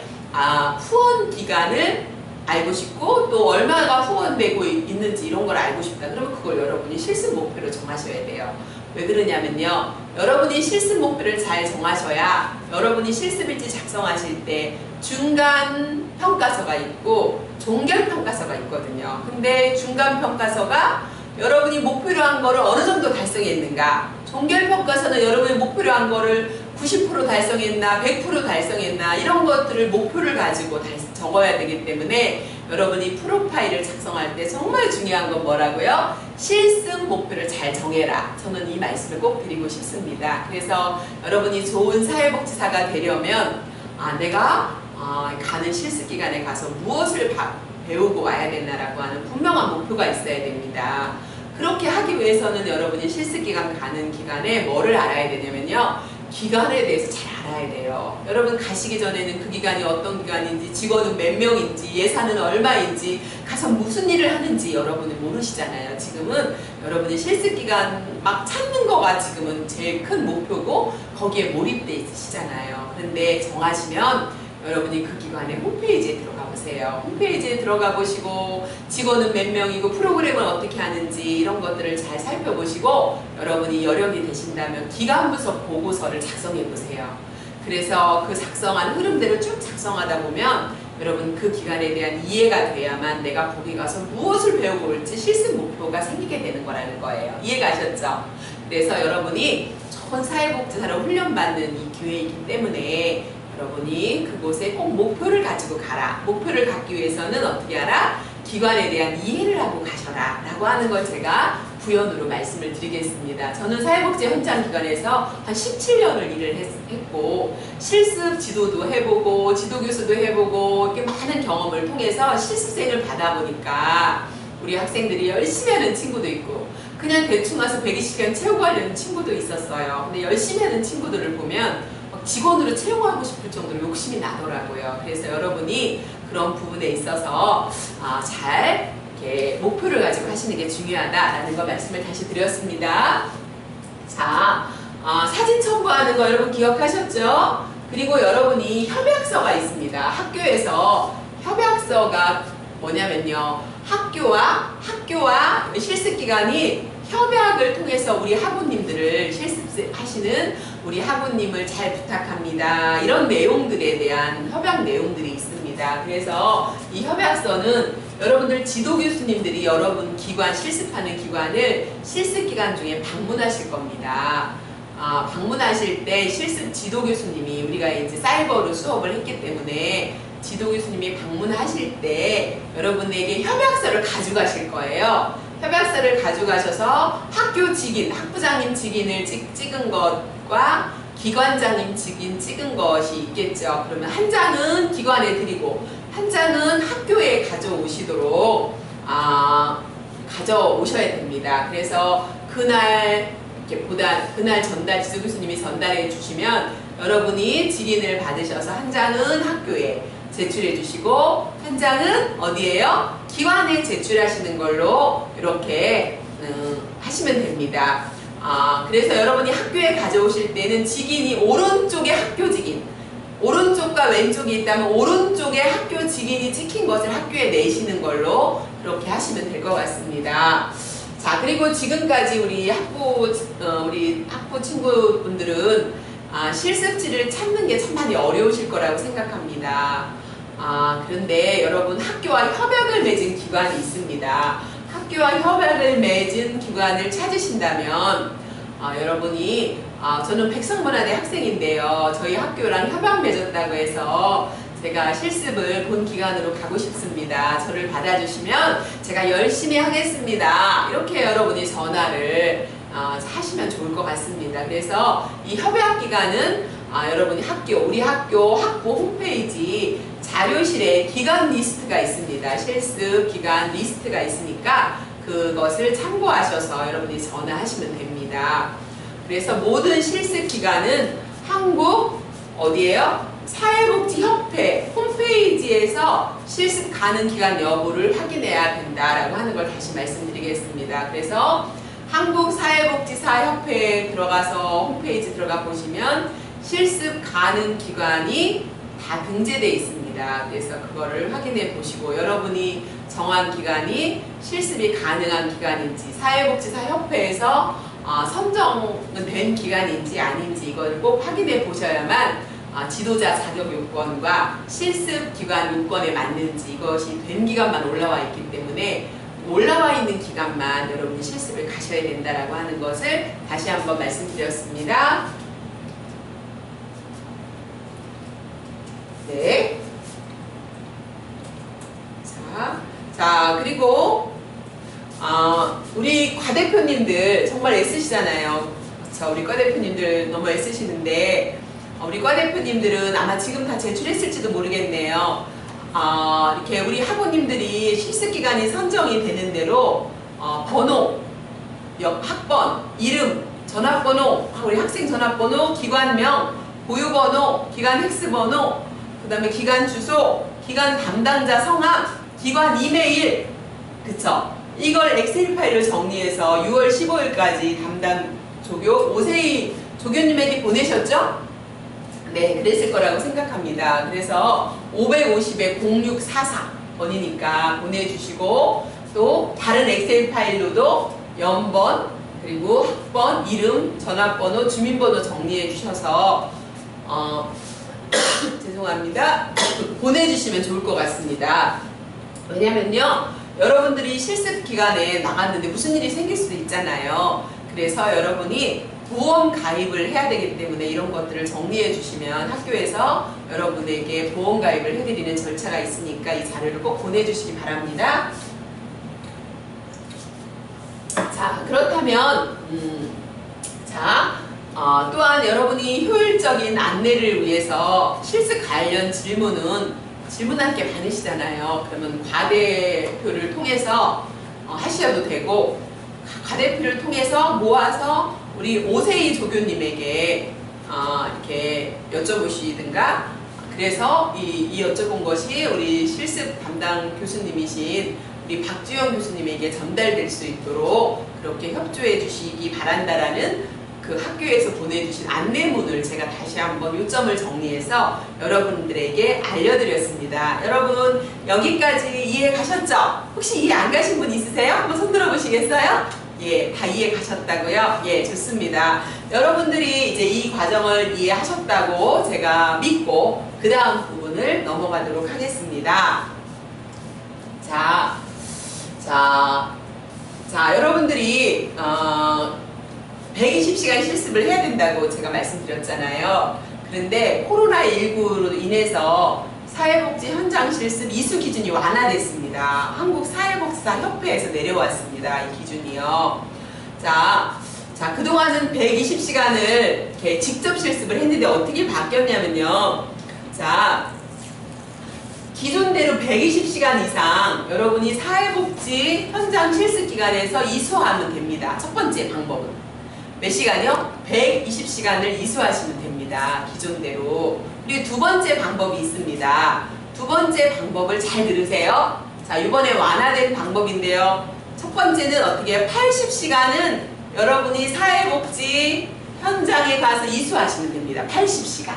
후원 기간을 알고 싶고 또 얼마가 후원되고 있는지 이런 걸 알고 싶다. 그러면 그걸 여러분이 실습 목표로 정하셔야 돼요. 왜 그러냐면요. 여러분이 실습 목표를 잘 정하셔야 여러분이 실습일지 작성하실 때 중간 평가서가 있고 종결 평가서가 있거든요. 근데 중간 평가서가 여러분이 목표로 한 거를 어느 정도 달성했는가, 종결 평가서는 여러분이 목표로 한 거를 90% 달성했나 100% 달성했나 이런 것들을 목표를 가지고 적어야 되기 때문에 여러분이 프로파일을 작성할 때 정말 중요한 건 뭐라고요? 실습 목표를 잘 정해라. 저는 이 말씀을 꼭 드리고 싶습니다. 그래서 여러분이 좋은 사회복지사가 되려면 내가 가는 실습기간에 가서 무엇을 배우고 와야 되나라고 하는 분명한 목표가 있어야 됩니다. 그렇게 하기 위해서는 여러분이 실습기간 가는 기간에 뭐를 알아야 되냐면요. 기간에 대해서 잘 알아야 돼요. 여러분 가시기 전에는 그 기간이 어떤 기간인지, 직원은 몇 명인지, 예산은 얼마인지, 가서 무슨 일을 하는지 여러분이 모르시잖아요. 지금은 여러분이 실습기간 막 찾는 거가 지금은 제일 큰 목표고 거기에 몰입돼 있으시잖아요. 그런데 정하시면 여러분이 그 기관의 홈페이지에 들어가 보세요. 홈페이지에 들어가 보시고 직원은 몇 명이고 프로그램을 어떻게 하는지 이런 것들을 잘 살펴보시고 여러분이 여력이 되신다면 기간부서 보고서를 작성해 보세요. 그래서 그 작성한 흐름대로 쭉 작성하다 보면 여러분 그 기간에 대한 이해가 돼야만 내가 거기 가서 무엇을 배우고 올지 실습 목표가 생기게 되는 거라는 거예요. 이해가셨죠? 그래서 여러분이 좋은 사회복지사로 훈련받는 이 기회이기 때문에 여러분이 그곳에 꼭 목표를 가지고 가라. 목표를 갖기 위해서는 어떻게 하라? 기관에 대한 이해를 하고 가셔라 라고 하는 걸 제가 부연으로 말씀을 드리겠습니다. 저는 사회복지 현장기관에서 한 17년을 일을 했고 실습 지도도 해보고 지도교수도 해보고 이렇게 많은 경험을 통해서 실습생을 받아보니까 우리 학생들이 열심히 하는 친구도 있고 그냥 대충 와서 120시간 채우고 하려는 친구도 있었어요. 근데 열심히 하는 친구들을 보면 직원으로 채용하고 싶을 정도로 욕심이 나더라고요. 그래서 여러분이 그런 부분에 있어서 잘 이렇게 목표를 가지고 하시는 게 중요하다라는 거 말씀을 다시 드렸습니다. 자, 사진 첨부하는 거 여러분 기억하셨죠? 그리고 여러분이 협약서가 있습니다. 학교에서 협약서가 뭐냐면요. 학교와 실습기관이 협약을 통해서 우리 학우님들을 실습하시는 우리 학우님을 잘 부탁합니다. 이런 내용들에 대한 협약 내용들이 있습니다. 그래서 이 협약서는 여러분들 지도교수님들이 여러분 기관, 실습하는 기관을 실습기간 중에 방문하실 겁니다. 방문하실 때 실습 지도교수님이 우리가 이제 사이버로 수업을 했기 때문에 지도교수님이 방문하실 때 여러분에게 협약서를 가져가실 거예요. 협약서를 가져가셔서 학교 직인, 학부장님 직인을 찍은 것과 기관장님 직인 찍은 것이 있겠죠. 그러면 한 장은 기관에 드리고 한 장은 학교에 가져오시도록 가져오셔야 됩니다. 그래서 그날 지도교수님이 전달해 주시면 여러분이 직인을 받으셔서 한 장은 학교에 제출해 주시고 한 장은 어디에요? 기관에 제출하시는 걸로 이렇게 하시면 됩니다. 그래서 여러분이 학교에 가져오실 때는 직인이 오른쪽에 학교 직인, 오른쪽과 왼쪽이 있다면 오른쪽에 학교 직인이 찍힌 것을 학교에 내시는 걸로 그렇게 하시면 될 것 같습니다. 자, 그리고 지금까지 우리 학부 친구분들은 실습지를 찾는 게 참 많이 어려우실 거라고 생각합니다. 그런데 여러분 학교와 협약을 맺은 기관이 있습니다. 학교와 협약을 맺은 기관을 찾으신다면 여러분이 저는 백성문화대 학생인데요. 저희 학교랑 협약 맺었다고 해서 제가 실습을 본 기관으로 가고 싶습니다. 저를 받아주시면 제가 열심히 하겠습니다. 이렇게 여러분이 전화를 하시면 좋을 것 같습니다. 그래서 이 협약 기간은 여러분이 우리 학교 학부 홈페이지 자료실에 기간 리스트가 있습니다. 실습 기간 리스트가 있으니까 그것을 참고하셔서 여러분이 전화하시면 됩니다. 그래서 모든 실습 기간은 한국 어디예요? 사회복지협회 홈페이지에서 실습 가능 기간 여부를 확인해야 된다라고 하는 걸 다시 말씀드리겠습니다. 그래서 한국사회복지사협회에 들어가서 홈페이지 들어가 보시면 실습 가능 기간이 다 등재되어 있습니다. 그래서 그거를 확인해 보시고 여러분이 정한 기간이 실습이 가능한 기간인지 사회복지사협회에서 선정은 된 기간인지 아닌지 이걸 꼭 확인해 보셔야만 지도자 자격 요건과 실습 기간 요건에 맞는지 이것이 된 기간만 올라와 있기 때문에 올라와 있는 기간만 여러분이 실습을 가셔야 된다라고 하는 것을 다시 한번 말씀드렸습니다. 네. 자, 그리고 우리 과대표님들 정말 애쓰시잖아요. 그렇죠? 우리 과대표님들 너무 애쓰시는데 우리 과대표님들은 아마 지금 다 제출했을지도 모르겠네요. 이렇게 우리 학우님들이 실습기간이 선정이 되는 대로 번호, 학번, 이름 전화번호, 우리 학생 전화번호, 기관명, 보유번호, 기관 팩스번호, 그 다음에 기관 주소, 기관 담당자 성함, 기관 이메일, 그쵸? 이걸 엑셀 파일을 정리해서 6월 15일까지 담당 조교 오세희 조교님에게 보내셨죠? 네, 그랬을 거라고 생각합니다. 그래서 550에 0644번이니까 보내주시고, 또 다른 엑셀 파일로도 연번, 그리고 학번, 이름, 전화번호, 주민번호 정리해 주셔서 죄송합니다. 보내주시면 좋을 것 같습니다. 왜냐면요, 여러분들이 실습 기간에 나갔는데 무슨 일이 생길 수도 있잖아요. 그래서 여러분이 보험 가입을 해야 되기 때문에 이런 것들을 정리해 주시면 학교에서 여러분에게 보험 가입을 해드리는 절차가 있으니까 이 자료를 꼭 보내주시기 바랍니다. 자, 그렇다면 또한 여러분이 효율적인 안내를 위해서 실습 관련 질문할 게 많으시잖아요. 그러면 과대표를 통해서 하셔도 되고, 과대표를 통해서 모아서 우리 오세희 조교님에게 이렇게 여쭤보시든가, 그래서 이 여쭤본 것이 우리 실습 담당 교수님이신 우리 박주영 교수님에게 전달될 수 있도록 그렇게 협조해 주시기 바란다라는 그 학교에서 보내주신 안내문을 제가 다시 한번 요점을 정리해서 여러분들에게 알려드렸습니다. 여러분 여기까지 이해 가셨죠? 혹시 이해 안 가신 분 있으세요? 한번 손 들어보시겠어요? 예, 다 이해 가셨다고요? 예, 좋습니다. 여러분들이 이제 이 과정을 이해하셨다고 제가 믿고 그 다음 부분을 넘어가도록 하겠습니다. 자, 여러분들이 120시간 실습을 해야 된다고 제가 말씀드렸잖아요. 그런데 코로나19로 인해서 사회복지 현장 실습 이수 기준이 완화됐습니다. 한국사회복지사 협회에서 내려왔습니다. 이 기준이요. 자, 그동안은 120시간을 이렇게 직접 실습을 했는데 어떻게 바뀌었냐면요. 자, 기존대로 120시간 이상 여러분이 사회복지 현장 실습 기간에서 이수하면 됩니다. 첫 번째 방법은 몇 시간이요? 120시간을 이수하시면 됩니다. 기존대로. 그리고 두 번째 방법이 있습니다. 두 번째 방법을 잘 들으세요. 자, 이번에 완화된 방법인데요. 첫 번째는 어떻게 해요? 80시간은 여러분이 사회복지 현장에 가서 이수하시면 됩니다. 80시간.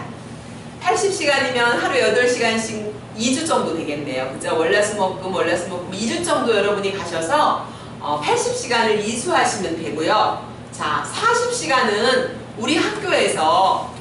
80시간이면 하루 8시간씩 2주 정도 되겠네요. 그죠? 월화수목금 2주 정도 여러분이 가셔서 80시간을 이수하시면 되고요. 자, 40시간은 우리 학교에서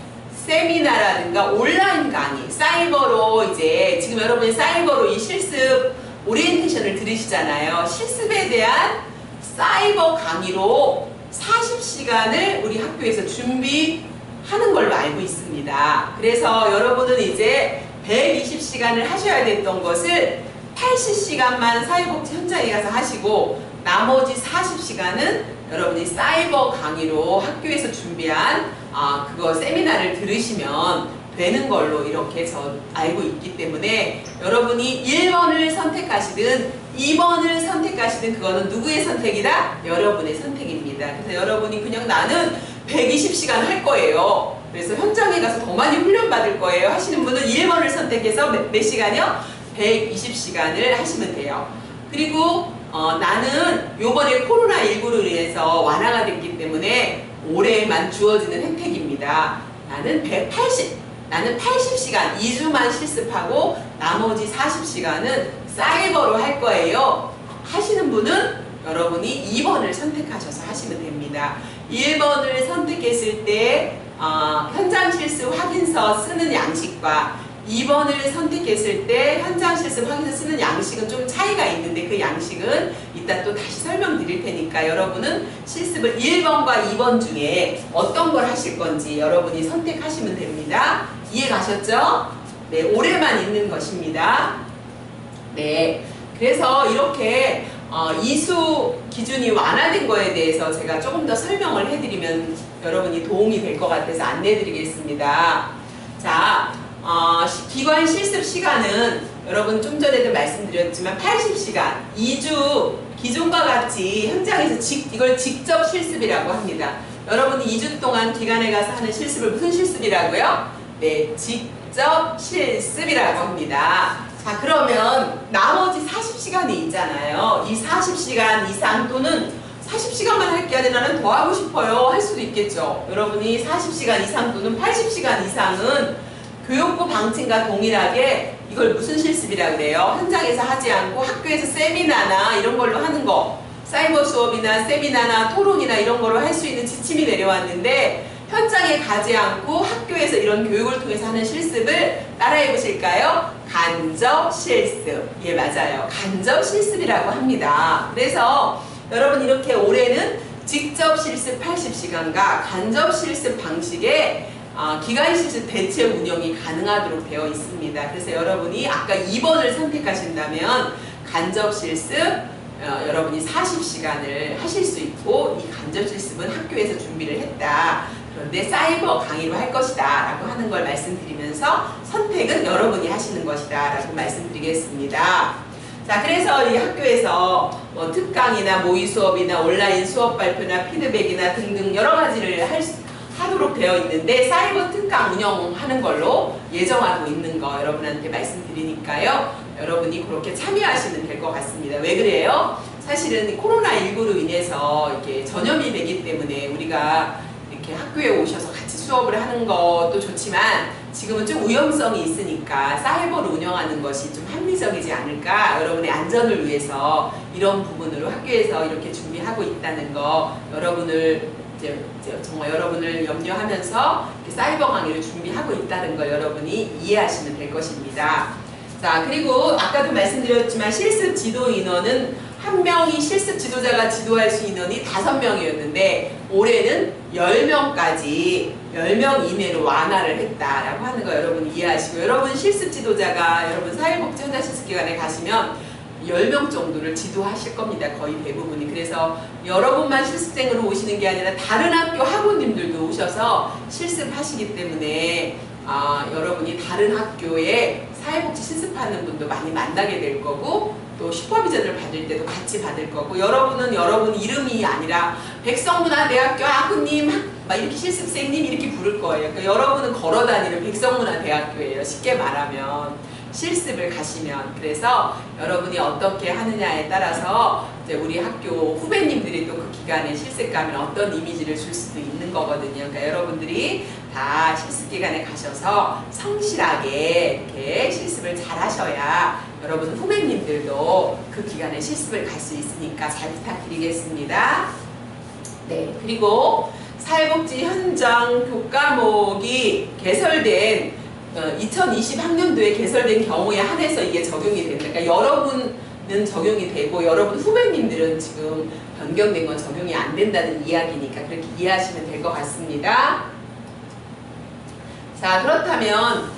세미나라든가 온라인 강의, 사이버로 이제 지금 여러분이 사이버로 이 실습 오리엔테이션을 들으시잖아요. 실습에 대한 사이버 강의로 40시간을 우리 학교에서 준비하는 걸로 알고 있습니다. 그래서 여러분은 이제 120시간을 하셔야 됐던 것을 80시간만 사회복지 현장에 가서 하시고 나머지 40시간은 여러분이 사이버 강의로 학교에서 준비한 그거 세미나를 들으시면 되는 걸로 이렇게 저 알고 있기 때문에 여러분이 1번을 선택하시든 2번을 선택하시든 그거는 누구의 선택이다? 여러분의 선택입니다. 그래서 여러분이 그냥 나는 120시간 할 거예요. 그래서 현장에 가서 더 많이 훈련받을 거예요 하시는 분은 1번을 선택해서 몇 시간이요? 120시간을 하시면 돼요. 그리고 나는 요번에 코로나19로 인해서 완화가 됐기 때문에 올해만 주어지는 혜택입니다. 나는 80시간 2주만 실습하고 나머지 40시간은 사이버로 할 거예요 하시는 분은 여러분이 2번을 선택하셔서 하시면 됩니다. 1번을 선택했을 때 현장 실습 확인서 쓰는 양식과 2번을 선택했을 때 현장 실습 확인서 쓰는 양식은 좀 차이가 있는데 그 양식은 이따 또 다시 설명드릴 테니까 여러분은 실습을 1번과 2번 중에 어떤 걸 하실 건지 여러분이 선택하시면 됩니다. 이해 가셨죠? 네, 올해만 있는 것입니다. 네, 그래서 이렇게 이수 기준이 완화된 거에 대해서 제가 조금 더 설명을 해드리면 여러분이 도움이 될 것 같아서 안내해드리겠습니다. 자, 기관 실습 시간은 여러분 좀 전에도 말씀드렸지만 80시간, 2주 기존과 같이 현장에서 이걸 직접 실습이라고 합니다. 여러분이 2주 동안 기간에 가서 하는 실습을 무슨 실습이라고요? 네, 직접 실습이라고 합니다. 자, 그러면 나머지 40시간이 있잖아요. 이 40시간 이상 또는 40시간만 할 게 아니라 나는 더 하고 싶어요 할 수도 있겠죠. 여러분이 40시간 이상 또는 80시간 이상은 교육부 방침과 동일하게 이걸 무슨 실습이라고 그래요? 현장에서 하지 않고 학교에서 세미나나 이런 걸로 하는 거, 사이버 수업이나 세미나나 토론이나 이런 걸로 할 수 있는 지침이 내려왔는데 현장에 가지 않고 학교에서 이런 교육을 통해서 하는 실습을 따라해 보실까요? 간접 실습. 예, 맞아요. 간접 실습이라고 합니다. 그래서 여러분 이렇게 올해는 직접 실습 80시간과 간접 실습 방식의 기간 실습 대체 운영이 가능하도록 되어 있습니다. 그래서 여러분이 아까 2번을 선택하신다면 간접 실습 여러분이 40시간을 하실 수 있고 이 간접 실습은 학교에서 준비를 했다. 그런데 사이버 강의로 할 것이다 라고 하는 걸 말씀드리면서 선택은 여러분이 하시는 것이다 라고 말씀드리겠습니다. 자, 그래서 이 학교에서 뭐 특강이나 모의 수업이나 온라인 수업 발표나 피드백이나 등등 여러 가지를 하도록 되어 있는데 사이버 특강 운영하는 걸로 예정하고 있는 거 여러분한테 말씀드리니까요. 여러분이 그렇게 참여하시면 될 것 같습니다. 왜 그래요? 사실은 코로나19로 인해서 이렇게 전염이 되기 때문에 우리가 이렇게 학교에 오셔서 같이 수업을 하는 것도 좋지만 지금은 좀 위험성이 있으니까 사이버로 운영하는 것이 좀 합리적이지 않을까. 여러분의 안전을 위해서 이런 부분으로 학교에서 이렇게 준비하고 있다는 거 여러분을 이제 정말 여러분을 염려하면서 사이버 강의를 준비하고 있다는 걸 여러분이 이해하시면 될 것입니다. 자, 그리고 아까도 말씀드렸지만 실습 지도 인원은 한 명이 실습 지도자가 지도할 수 인원이 5명이었는데 올해는 10명까지 10명 이내로 완화를 했다라고 하는 거 여러분 이해하시고 여러분 실습 지도자가 여러분 사회복지 현장실습기관에 가시면 10명 정도를 지도하실 겁니다. 거의 대부분이. 그래서 여러분만 실습생으로 오시는 게 아니라 다른 학교 학우님들도 오셔서 실습하시기 때문에 여러분이 다른 학교에 사회복지 실습하는 분도 많이 만나게 될 거고 또 슈퍼비전을 받을 때도 같이 받을 거고 여러분은 여러분 이름이 아니라 백성문화대학교 학우님 막 이렇게 실습생님 이렇게 부를 거예요. 그러니까 여러분은 걸어다니는 백성문화대학교예요. 쉽게 말하면. 실습을 가시면. 그래서 여러분이 어떻게 하느냐에 따라서 이제 우리 학교 후배님들이 또 그 기간에 실습 가면 어떤 이미지를 줄 수도 있는 거거든요. 그러니까 여러분들이 다 실습 기간에 가셔서 성실하게 이렇게 실습을 잘 하셔야 여러분 후배님들도 그 기간에 실습을 갈 수 있으니까 잘 부탁드리겠습니다. 네, 그리고 사회복지 현장 교과목이 개설된 2020학년도에 개설된 경우에 한해서 이게 적용이 됩니다. 그러니까 여러분은 적용이 되고 여러분 후배님들은 지금 변경된 건 적용이 안 된다는 이야기니까 그렇게 이해하시면 될 것 같습니다. 자, 그렇다면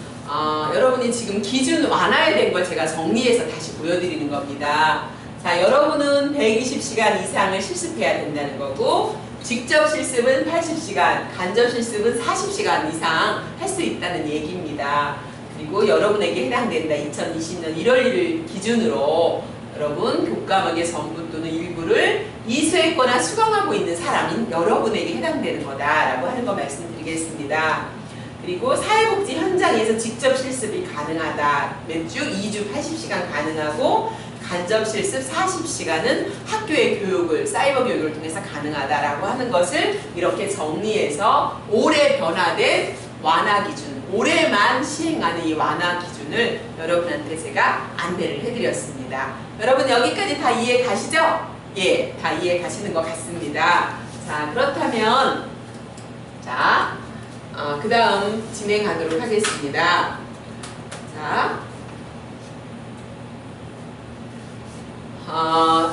여러분이 지금 기준 완화된 걸 제가 정리해서 다시 보여드리는 겁니다. 자, 여러분은 120시간 이상을 실습해야 된다는 거고 직접 실습은 80시간, 간접 실습은 40시간 이상 할 수 있다는 얘기입니다. 그리고 여러분에게 해당된다. 2020년 1월 1일 기준으로 여러분 교과목의 전부 또는 일부를 이수했거나 수강하고 있는 사람인 여러분에게 해당되는 거다라고 하는 거 말씀드리겠습니다. 그리고 사회복지 현장에서 직접 실습이 가능하다. 매주 2주 80시간 가능하고 간접 실습 40시간은 학교의 교육을, 사이버 교육을 통해서 가능하다라고 하는 것을 이렇게 정리해서 올해 변화된 완화 기준, 올해만 시행하는 이 완화 기준을 여러분한테 제가 안내를 해드렸습니다. 여러분 여기까지 다 이해 가시죠? 예, 다 이해 가시는 것 같습니다. 자, 그렇다면 자, 그 다음 진행하도록 하겠습니다. 자,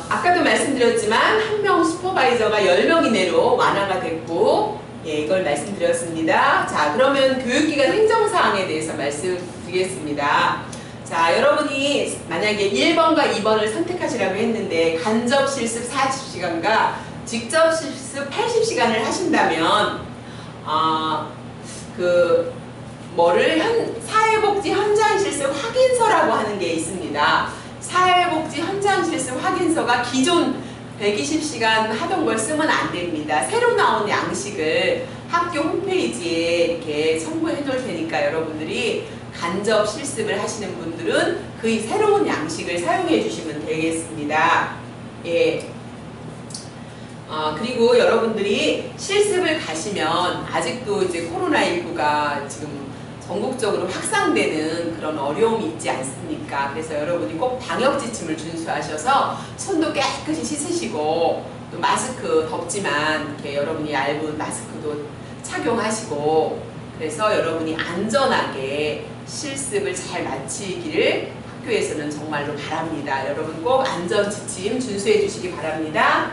아까도 말씀드렸지만 한 명 슈퍼바이저가 10명 이내로 완화가 됐고 예, 이걸 말씀드렸습니다. 자, 그러면 교육기관 행정사항에 대해서 말씀드리겠습니다. 자, 여러분이 만약에 1번과 2번을 선택하시라고 했는데 간접 실습 40시간과 직접 실습 80시간을 하신다면 사회복지 현장 실습 확인서라고 하는 게 있습니다. 사회복지 현장 실습 확인서가 기존 120시간 하던 걸 쓰면 안 됩니다. 새로 나온 양식을 학교 홈페이지에 이렇게 첨부해 놓을 테니까 여러분들이 간접 실습을 하시는 분들은 그 새로운 양식을 사용해 주시면 되겠습니다. 예. 그리고 여러분들이 실습을 가시면 아직도 이제 코로나19가 지금 전국적으로 확산되는 그런 어려움이 있지 않습니까? 그래서 여러분이 꼭 방역 지침을 준수하셔서 손도 깨끗이 씻으시고 또 마스크 덥지만 이렇게 여러분이 얇은 마스크도 착용하시고 그래서 여러분이 안전하게 실습을 잘 마치기를 학교에서는 정말로 바랍니다. 여러분 꼭 안전 지침 준수해 주시기 바랍니다.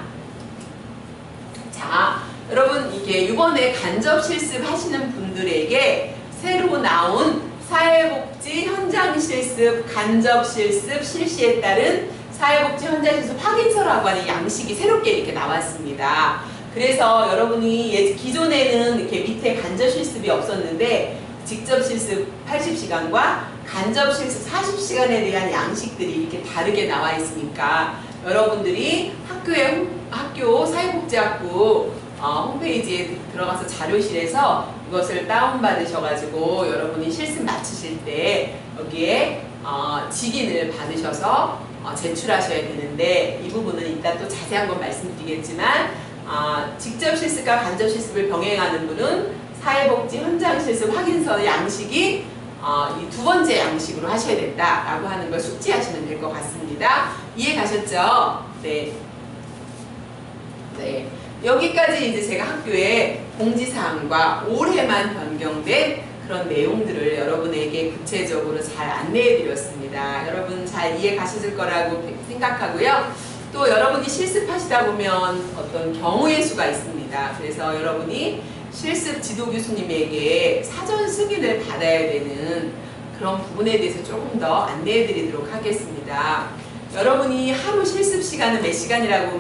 자, 여러분 이게 이번에 간접 실습 하시는 분들에게 새로 나온 사회복지 현장 실습, 간접 실습 실시에 따른 사회복지 현장 실습 확인서라고 하는 양식이 새롭게 이렇게 나왔습니다. 그래서 여러분이 기존에는 이렇게 밑에 간접 실습이 없었는데 직접 실습 80시간과 간접 실습 40시간에 대한 양식들이 이렇게 다르게 나와 있으니까 여러분들이 학교 사회복지학부 홈페이지에 들어가서 자료실에서 이것을 다운받으셔가지고 여러분이 실습 마치실 때 여기에 직인을 받으셔서 제출하셔야 되는데 이 부분은 이따 또 자세한 건 말씀드리겠지만 직접 실습과 간접 실습을 병행하는 분은 사회복지 현장 실습 확인서 양식이 이 두 번째 양식으로 하셔야 된다라고 하는 걸 숙지하시면 될 것 같습니다. 이해 가셨죠? 네. 네. 여기까지 이제 제가 학교에 공지사항과 올해만 변경된 그런 내용들을 여러분에게 구체적으로 잘 안내해 드렸습니다. 여러분 잘 이해 가셨을 거라고 생각하고요. 또 여러분이 실습하시다 보면 어떤 경우의 수가 있습니다. 그래서 여러분이 실습 지도 교수님에게 사전 승인을 받아야 되는 그런 부분에 대해서 조금 더 안내해 드리도록 하겠습니다. 여러분이 하루 실습 시간은 몇 시간이라고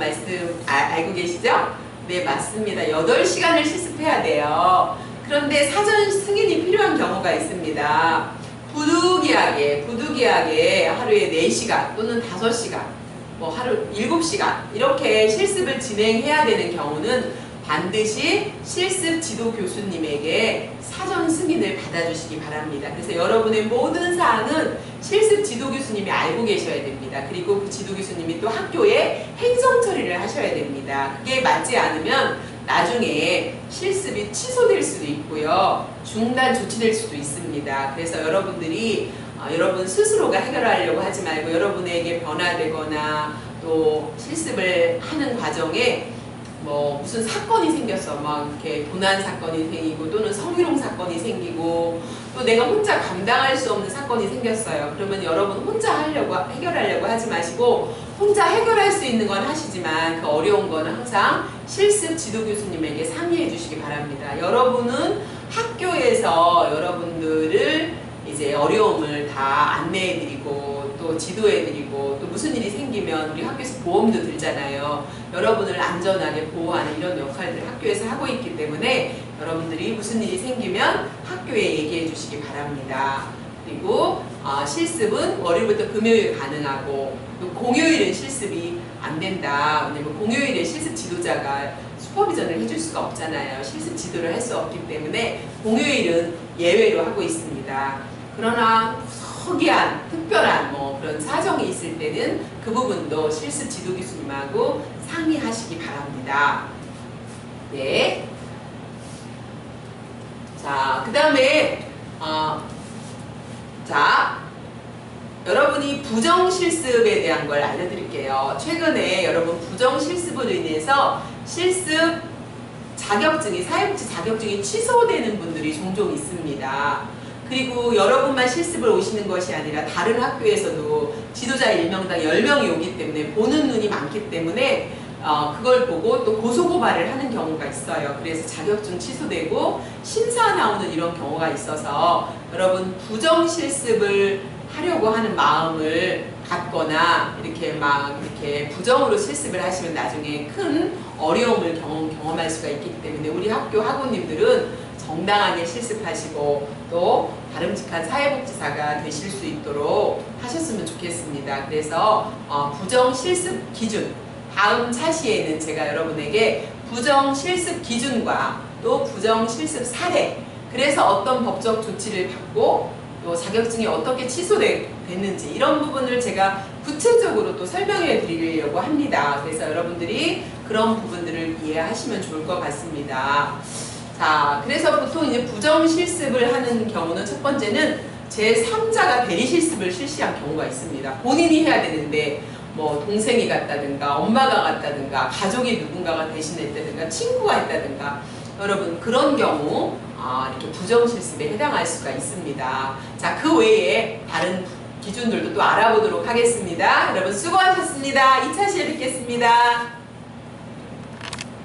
알고 계시죠? 네, 맞습니다. 8시간을 실습해야 돼요. 그런데 사전 승인이 필요한 경우가 있습니다. 부득이하게 하루에 4시간 또는 5시간, 뭐 하루 7시간 이렇게 실습을 진행해야 되는 경우는 반드시 실습 지도 교수님에게 사전 승인을 받아주시기 바랍니다. 그래서 여러분의 모든 사항은 실습 지도 교수님이 알고 계셔야 됩니다. 그리고 그 지도 교수님이 또 학교에 행정 처리를 하셔야 됩니다. 그게 맞지 않으면 나중에 실습이 취소될 수도 있고요. 중단 조치될 수도 있습니다. 그래서 여러분들이 여러분 스스로가 해결하려고 하지 말고 여러분에게 변화되거나 또 실습을 하는 과정에 뭐 무슨 사건이 생겼어. 막 이렇게 도난 사건이 생기고 또는 성희롱 사건이 생기고 또 내가 혼자 감당할 수 없는 사건이 생겼어요. 그러면 여러분 혼자 해결하려고 하지 마시고 혼자 해결할 수 있는 건 하시지만 그 어려운 거는 항상 실습 지도 교수님에게 상의해 주시기 바랍니다. 여러분은 학교에서 여러분들을 이제 어려움을 다 안내해 드리고 또 지도해 드리고 또 무슨 일이 생기면 우리 학교에서 보험도 들잖아요. 여러분을 안전하게 보호하는 이런 역할들을 학교에서 하고 있기 때문에 여러분들이 무슨 일이 생기면 학교에 얘기해 주시기 바랍니다. 그리고 실습은 월요일부터 금요일 가능하고 또 공휴일은 실습이 안 된다. 왜냐면 공휴일에 실습 지도자가 슈퍼비전을 해줄 수가 없잖아요. 실습 지도를 할 수 없기 때문에 공휴일은 예외로 하고 있습니다. 그러나 특이한, 특별한 뭐 그런 사정이 있을 때는 그 부분도 실습 지도 교수님하고 상의하시기 바랍니다. 네. 자, 그 다음에 자, 여러분이 부정실습에 대한 걸 알려드릴게요. 최근에 여러분 부정실습으로 인해서 실습 자격증이, 사회복지 자격증이 취소되는 분들이 종종 있습니다. 그리고 여러분만 실습을 오시는 것이 아니라 다른 학교에서도 지도자 1명당 10명이 오기 때문에 보는 눈이 많기 때문에 그걸 보고 또 고소고발을 하는 경우가 있어요. 그래서 자격증 취소되고 심사 나오는 이런 경우가 있어서 여러분 부정실습을 하려고 하는 마음을 갖거나 이렇게 부정으로 실습을 하시면 나중에 큰 어려움을 경험할 수가 있기 때문에 우리 학교 학우님들은 정당하게 실습하시고 또 바람직한 사회복지사가 되실 수 있도록 하셨으면 좋겠습니다. 그래서 부정실습 기준 다음 차시에는 제가 여러분에게 부정실습 기준과 또 부정실습 사례, 그래서 어떤 법적 조치를 받고 또 자격증이 어떻게 취소됐는지 이런 부분을 제가 구체적으로 또 설명해 드리려고 합니다. 그래서 여러분들이 그런 부분들을 이해하시면 좋을 것 같습니다. 자, 그래서 보통 이제 부정실습을 하는 경우는 첫 번째는 제3자가 대리실습을 실시한 경우가 있습니다. 본인이 해야 되는데 뭐 동생이 갔다든가 엄마가 갔다든가 가족이 누군가가 대신했다든가 친구가 했다든가 여러분 그런 경우 이렇게 부정실습에 해당할 수가 있습니다. 자, 그 외에 다른 기준들도 또 알아보도록 하겠습니다. 여러분 수고하셨습니다. 2차 시에 뵙겠습니다.